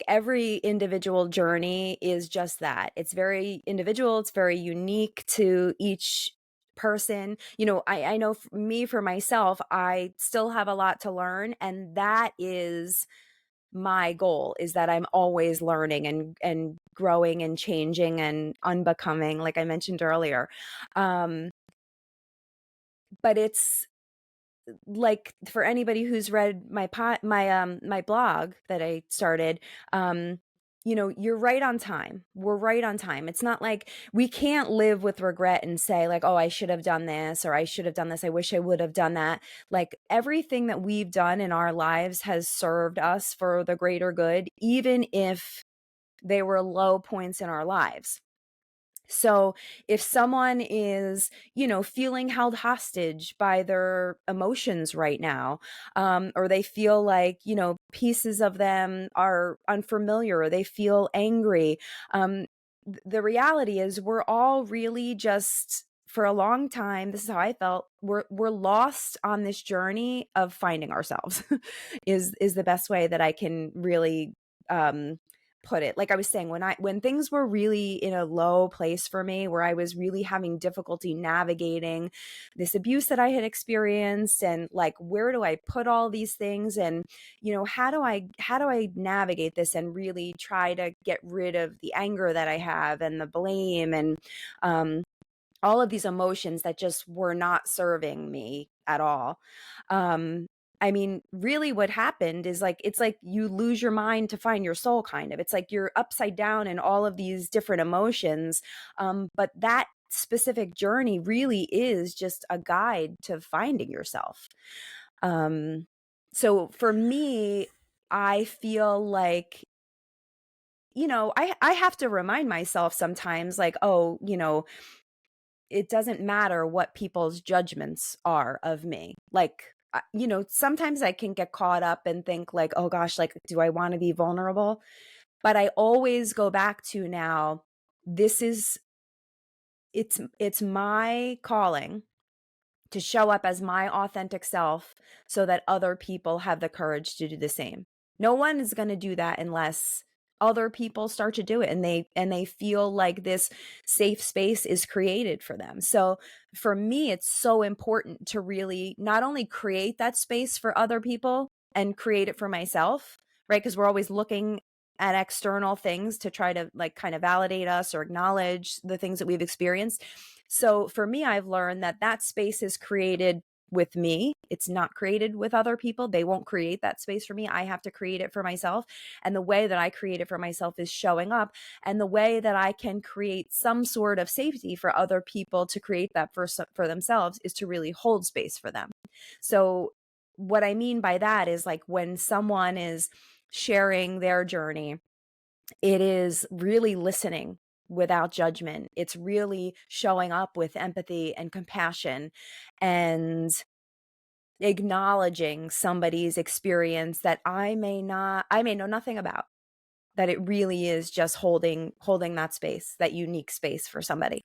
every individual journey is just that. It's very individual, it's very unique to each person. I know for me, for myself, I still have a lot to learn, and that is my goal, is that I'm always learning and growing and changing and unbecoming, like I mentioned earlier. Um, but it's like, for anybody who's read my blog that I started, you're right on time. We're right on time. It's not like we can't live with regret and say like, oh, I should have done this, or I should have done this. I wish I would have done that. Like, everything that we've done in our lives has served us for the greater good, even if they were low points in our lives. So if someone is, feeling held hostage by their emotions right now, or they feel like, pieces of them are unfamiliar, or they feel angry, the reality is we're all really just, for a long time, this is how I felt, we're lost on this journey of finding ourselves is the best way that I can really um put it. Like I was saying, when things were really in a low place for me, where I was really having difficulty navigating this abuse that I had experienced, and like, where do I put all these things, and how do I navigate this and really try to get rid of the anger that I have, and the blame, and um all of these emotions that just were not serving me at all. Um, I mean, really what happened is, like, it's like you lose your mind to find your soul, kind of. It's like you're upside down in all of these different emotions. But that specific journey really is just a guide to finding yourself. Um, so for me, I feel like, I have to remind myself sometimes, like, oh, it doesn't matter what people's judgments are of me. Like, sometimes I can get caught up and think like, oh gosh, like, do I want to be vulnerable? But I always go back to, now, this is, it's my calling to show up as my authentic self, so that other people have the courage to do the same. No one is going to do that unless other people start to do it, and they feel like this safe space is created for them. So for me, it's so important to really not only create that space for other people and create it for myself, right? Because we're always looking at external things to try to, like, kind of validate us or acknowledge the things that we've experienced. So for me, I've learned that that space is created with me. It's not created with other people. They won't create that space for me. I have to create it for myself. And the way that I create it for myself is showing up. And the way that I can create some sort of safety for other people to create that for themselves is to really hold space for them. So what I mean by that is, like, when someone is sharing their journey, it is really listening without judgment. It's really showing up with empathy and compassion, and acknowledging somebody's experience that I may know nothing about. That it really is just holding that space, that unique space for somebody.